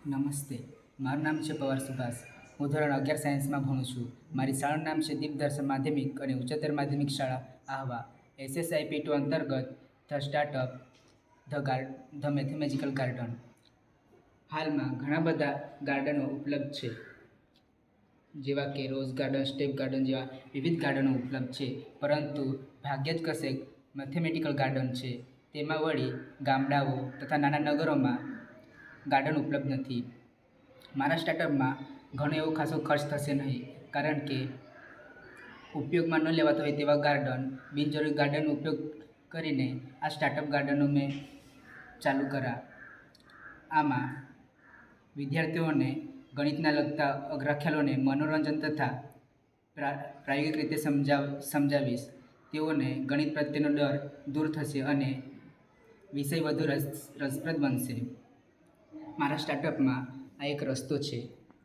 નમસ્તે, મારું નામ છે પવાર સુભાષ. હું ધોરણ 11 સાયન્સમાં ભણું છું. મારી શાળાનું નામ છે દીપદર્શન માધ્યમિક અને ઉચ્ચતર માધ્યમિક શાળા આહવા. SSIP2 અંતર્ગત the startup the mathematical garden. હાલમાં ઘણા બધા ગાર્ડનો ઉપલબ્ધ છે, જેવા કે રોઝ ગાર્ડન, સ્ટેપ ગાર્ડન જેવા વિવિધ ગાર્ડનો ઉપલબ્ધ છે. પરંતુ ભાગ્યે જ કશેક મેથેમેટિકલ ગાર્ડન છે. તેમાં વળી ગામડાઓ તથા નાના નગરોમાં ગાર્ડન ઉપલબ્ધ નથી. મારા સ્ટાર્ટઅપમાં ઘણો એવો ખાસો ખર્ચ થશે નહીં, કારણ કે ઉપયોગમાં ન લેવાતા હોય તેવા ગાર્ડન, બિનજરૂરી ગાર્ડનનો ઉપયોગ કરીને આ સ્ટાર્ટઅપ ગાર્ડનો મેં ચાલુ કર્યા. આમાં વિદ્યાર્થીઓને ગણિતના લગતા અઘરા ખ્યાલોને મનોરંજન તથા પ્રાયોગિક રીતે સમજાવીશ. તેઓને ગણિત પ્રત્યેનો ડર દૂર થશે અને વિષય વધુ રસપ્રદ બનશે. મારા સ્ટાર્ટઅપમાં આ એક રસ્તો છે.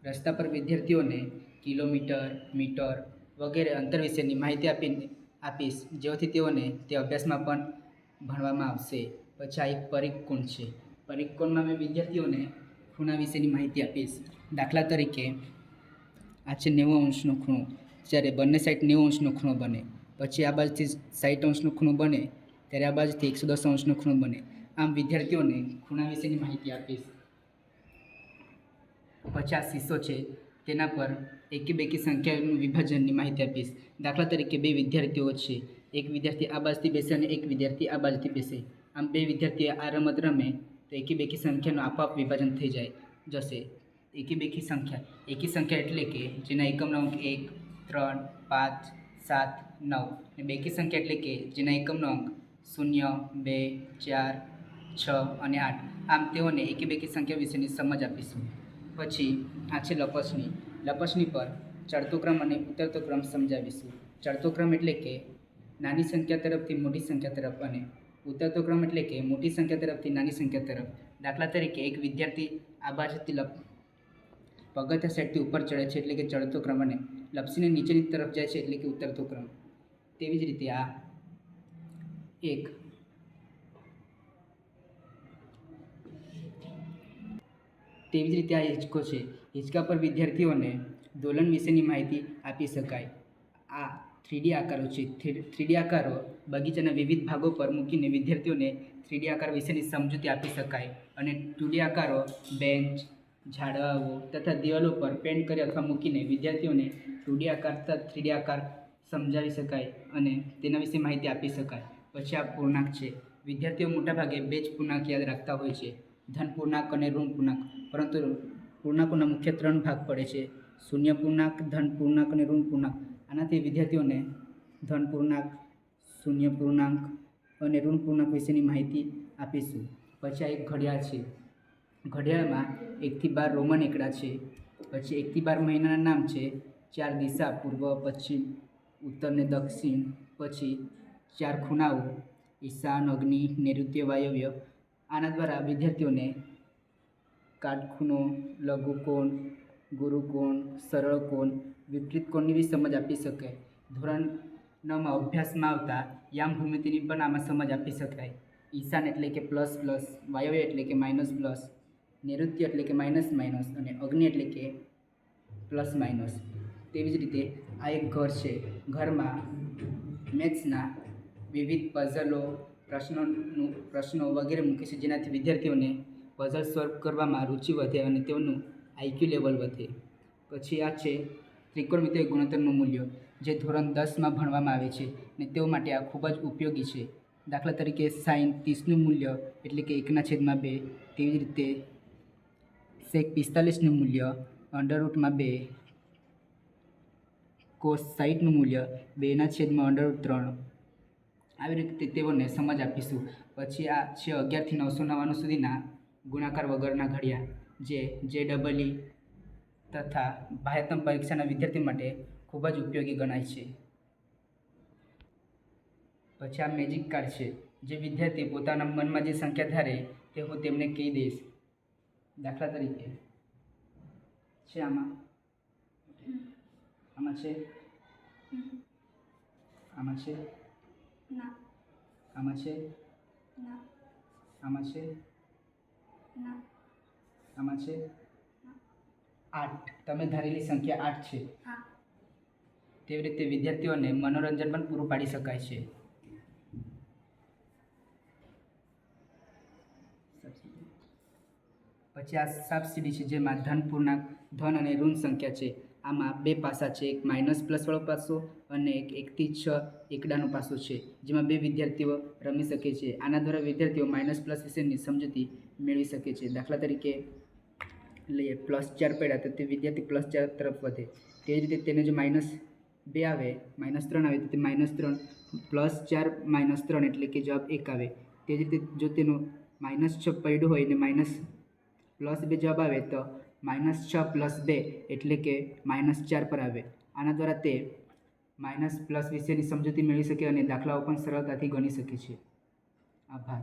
રસ્તા પર વિદ્યાર્થીઓને કિલોમીટર, મીટર વગેરે અંતર વિશેની માહિતી આપીશ, જેથી તેઓને તે અભ્યાસમાં પણ ભણવામાં આવશે. પછી આ એક પરીઘકોણ છે. પરીઘકોણમાં મેં વિદ્યાર્થીઓને ખૂણા વિશેની માહિતી આપીશ. દાખલા તરીકે આ છે 90° ખૂણો. જ્યારે બંને સાઈડ 90° ખૂણો બને, પછી આ બાજુથી 60° ખૂણો બને, ત્યારે આ બાજુથી 110° ખૂણો બને. આમ વિદ્યાર્થીઓને ખૂણા વિશેની માહિતી આપીશ. પછી આ શીશો છે, તેના પર એકી બેકી સંખ્યાનું વિભાજનની માહિતી આપીશ. દાખલા તરીકે બે વિદ્યાર્થીઓ છે. એક વિદ્યાર્થી આ બાજુથી બેસે અને એક વિદ્યાર્થી આ બાજુથી બેસે. આમ બે વિદ્યાર્થીઓ આ રમત રમે તો એકી બેકી સંખ્યાનું આપોઆપ વિભાજન થઈ જશે. એકી બેકી સંખ્યા એટલે કે જેના એકમનો અંક 1, 3, 5, 7, 9 અને બેકી સંખ્યા એટલે કે જેના એકમનો અંક 0, 2, 4, 6 અને 8. આમ તેઓને એકી બેકી સંખ્યા વિશેની સમજ આપીશું. પછી આ છે લપસણી. લપસણી પર ચડતો ક્રમ અને ઉતરતો ક્રમ સમજાવીશું. ચડતો ક્રમ એટલે કે નાની સંખ્યા તરફથી મોટી સંખ્યા તરફ, અને ઉતરતો ક્રમ એટલે કે મોટી સંખ્યા તરફથી નાની સંખ્યા તરફ. દાખલા તરીકે એક વિદ્યાર્થી આ બાજુથી પગથિયા સાઈડથી ઉપર ચડે છે એટલે કે ચડતો ક્રમ, અને લપસીને નીચેની તરફ જાય છે એટલે કે ઉતરતો ક્રમ. તેવી જ રીતે આ હિંચકો છે. હિંચકા પર વિદ્યાર્થીઓને દોલન વિશેની માહિતી આપી શકાય. આ 3D આકારો છે. 3D આકારો બગીચાના વિવિધ ભાગો પર મૂકીને વિદ્યાર્થીઓને 3D આકાર વિશેની સમજૂતી આપી શકાય. અને 2D આકારો બેન્ચ, ઝાડવાઓ તથા દિવાલો પર પેન્ટ કરી અથવા મૂકીને વિદ્યાર્થીઓને 2D આકાર તથા 3D આકાર સમજાવી શકાય અને તેના વિશે માહિતી આપી શકાય. પછી આ પૂર્ણાંક છે. વિદ્યાર્થીઓ મોટાભાગે બે જ પૂર્ણાંક યાદ રાખતા હોય છે, ધન પૂર્ણાંક અને ઋણ પૂર્ણાંક. પરંતુ પૂર્ણાંકોના મુખ્ય 3 ભાગ પડે છે: શૂન્ય પૂર્ણાંક, ધન પૂર્ણાંક અને ઋણ પૂર્ણાંક. આનાથી વિદ્યાર્થીઓને ધન પૂર્ણાંક, શૂન્ય પૂર્ણાંક અને ઋણ પૂર્ણાંક વિશેની માહિતી આપીશું. પછી આ એક ઘડિયાળ છે. ઘડિયાળમાં 1 થી 12 રોમન એકડા છે. પછી 1 થી 12 મહિનાના નામ છે. 4 દિશા પૂર્વ, પશ્ચિમ, ઉત્તર ને દક્ષિણ. પછી 4 ખૂણાઓ ઈશાન, અગ્નિ, નૈઋત્ય, વાયવ્ય. આના દ્વારા વિદ્યાર્થીઓને કાટખૂણો, લઘુકોણ, ગુરુકોણ, સરળ કોણ, વિપરીત કોણની બી સમજ આપી શકાય. ધોરણ 9માં અભ્યાસમાં આવતા યામ ભૂમિતિની પણ આમાં સમજ આપી શકાય. ઈશાન એટલે કે પ્લસ પ્લસ, વાયવ્ય એટલે કે માઇનસ પ્લસ, નૈઋત્ય એટલે કે માઇનસ માઇનસ અને અગ્નિ એટલે કે પ્લસ માઇનસ. તેવી જ રીતે આ એક ઘર છે. ઘરમાં મેથ્સના વિવિધ પઝલો, પ્રશ્નો વગેરે મૂકે છે, જેનાથી વિદ્યાર્થીઓને પઝલ સોલ્વ કરવામાં રુચિ વધે અને તેઓનું IQ લેવલ વધે. પછી આ છે ત્રિકોણમિતિય ગુણોત્તરનું મૂલ્ય, જે ધોરણ 10માં ભણવામાં આવે છે અને તેઓ માટે આ ખૂબ જ ઉપયોગી છે. દાખલા તરીકે sin 30નું મૂલ્ય એટલે કે 1/2. તેવી જ રીતે sec 45નું મૂલ્ય √2. cos 60નું મૂલ્ય 2/3. આવી રીતે તેઓને સમજ આપીશું. પછી આ છે 11 થી 999 સુધીના ગુણાકાર વગરના ઘડિયા, જે JEE તથા બાહ્યતમ પરીક્ષાના વિદ્યાર્થી માટે ખૂબ જ ઉપયોગી ગણાય છે. પછી આ મેજિક કાર્ડ છે. જે વિદ્યાર્થી પોતાના મનમાં જે સંખ્યા ધારે તે હું તેમને કહી દઈશ. દાખલા તરીકે છે આમાં છે, આમાં છે, આમાં છે, આમાં છે, આમાં છે, 8 તમે ધારેલી સંખ્યા 8 છે. હા. તેવી રીતે વિદ્યાર્થીઓને મનોરંજન પણ પૂરું પાડી શકાય છે. પછી આ સાપસીડી છે, જેમાં ધન પૂર્ણાંક, ધન અને ઋણ સંખ્યા છે. આમાં બે પાસા છે, એક માઇનસ પ્લસવાળો પાસો અને એક 1 થી 6 એકડાનો પાસો છે, જેમાં બે વિદ્યાર્થીઓ રમી શકે છે. આના દ્વારા વિદ્યાર્થીઓ માઇનસ પ્લસ વિશેની સમજૂતી મેળવી શકે છે. દાખલા તરીકે લઈએ, +4 પડ્યા તો તે વિદ્યાર્થી +4 તરફ વધે. તે જ રીતે તેને જો -2 આવે, -3 આવે તો તે -3 +4 -3 એટલે કે જવાબ 1 આવે. તે જ રીતે જો તેનું -6 પડ્યું હોય ને +2 જવાબ આવે તો -6 + 2 એટલે કે -4 પર આવે. આના દ્વારા તે માઇનસ પ્લસ વિશેની સમજૂતી મેળવી શકે અને દાખલાઓ પણ સરળતાથી ગણી શકે છે. આભાર.